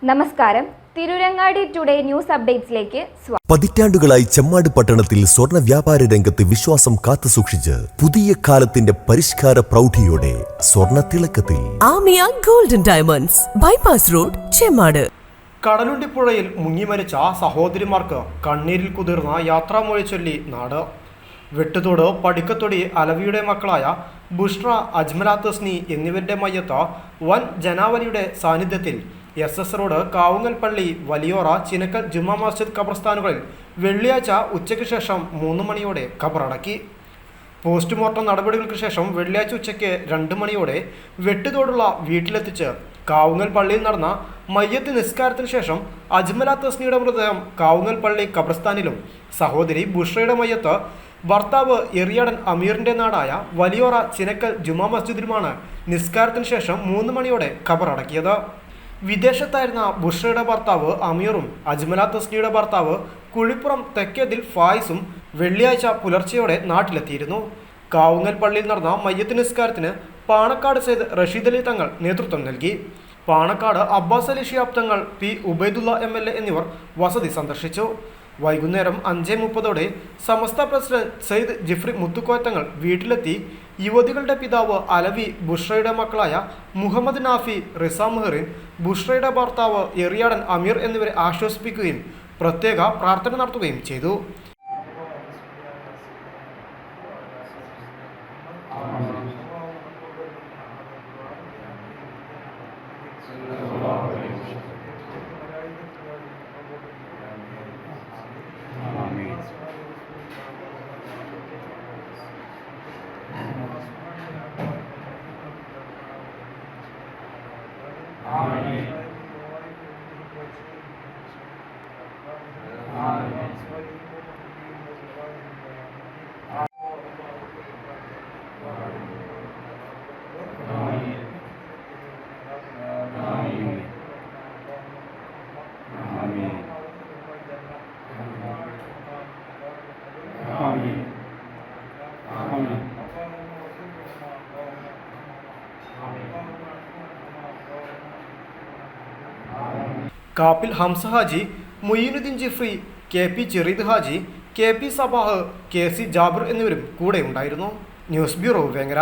നമസ്കാരം. Tirurangadi today news അപ്ഡേറ്റ്സിലേക്ക് സ്വാഗതം. പതിറ്റാണ്ടുകളായി ചെമ്മാട് പട്ടണത്തിൽ സ്വർണ്ണ വ്യാപാര രംഗത്ത് വിശ്വാസം കാത്തുസൂക്ഷിച്ച് പുതിയ കാലത്തിന്റെ പരിഷ്കാര പ്രൗഢിയോടെ സ്വർണ്ണ തിളക്കത്തിൽ Aamiya Golden Diamonds, bypass road, Chemmad. കടലുണ്ടിപ്പുഴയിൽ മുങ്ങിമരിച്ച സഹോദരിമാർക്ക് കണ്ണീരിൽ കുതിർന്ന യാത്രാമൊഴി ചൊല്ലി നാട്. വെട്ടുതോട്, പടിക്കത്തൊടി അലവിയുടെ മക്കളായ ബുഷ്ര, അജ്മല തസ്നി എന്നിവരുടെ മയ്യത്ത് വൻ ജനാവലിയുടെ സാന്നിധ്യത്തിൽ SS റോഡ്, കാവുങ്ങൽപ്പള്ളി, വലിയോറ, ചിനക്കൽ ജുമാ മസ്ജിദ് ഖബർസ്ഥാനുകളിൽ വെള്ളിയാഴ്ച ഉച്ചയ്ക്ക് ശേഷം 3 മണിയോടെ ഖബറടക്കി. പോസ്റ്റ്മോർട്ടം നടപടികൾക്ക് ശേഷം വെള്ളിയാഴ്ച ഉച്ചയ്ക്ക് 2 മണിയോടെ വെട്ടുതോടുള്ള വീട്ടിലെത്തിച്ച് കാവുങ്ങൽപ്പള്ളിയിൽ നടന്ന മയ്യത്ത് നിസ്കാരത്തിന് ശേഷം അജ്മല തസ്നിയുടെ മൃതദേഹം കാവുങ്ങൽപ്പള്ളി ഖബർസ്ഥാനിലും സഹോദരി ബുഷ്രയുടെ മയ്യത്ത് ഭർത്താവ് എറിയാടൻ അമീറിൻ്റെ നാടായ വലിയോറ, ചിനക്കൽ ജുമാ മസ്ജിദിലുമാണ് നിസ്കാരത്തിന് ശേഷം 3 മണിയോടെ ഖബറടക്കിയത്. വിദേശത്തായിരുന്ന ബുഷ്രയുടെ ഭർത്താവ് അമീറും അജ്മല തസ്നിയുടെ ഭർത്താവ് കുഴിപ്പുറം തെക്കേതിൽ ഫായിസും വെള്ളിയാഴ്ച പുലർച്ചെയോടെ നാട്ടിലെത്തിയിരുന്നു. കാവുങ്ങൽപ്പള്ളിയിൽ നടന്ന മയ്യത്ത് നിസ്കാരത്തിന് പാണക്കാട് സെയ്ദ് റഷീദ് അലി തങ്ങൾ നേതൃത്വം നൽകി. Panakkad Abbas Ali Shihab Thangal, P Ubaidullah MLA എന്നിവർ വസതി സന്ദർശിച്ചു. വൈകുന്നേരം 5:30 സമസ്ത പ്രസിഡന്റ് സയ്യിദ് ജിഫ്രി മുത്തുക്കോയ തങ്ങൾ വീട്ടിലെത്തി യുവതികളുടെ പിതാവ് അലവി, ബുഷ്രയുടെ മക്കളായ മുഹമ്മദ് നാഫി, റിസ മെഹറിൻ, ബുഷ്രയുടെ ഭർത്താവ് എറിയാടൻ അമീർ എന്നിവരെ ആശ്വസിപ്പിക്കുകയും പ്രത്യേക പ്രാർത്ഥന നടത്തുകയും ചെയ്തു. Kappil Hamsa Haji, Muyyinuddeen Jifri, KP Chereed Haji, KP Sabah, KC Jabir എന്നിവരും കൂടെ ഉണ്ടായിരുന്നു. News bureau, Vengara.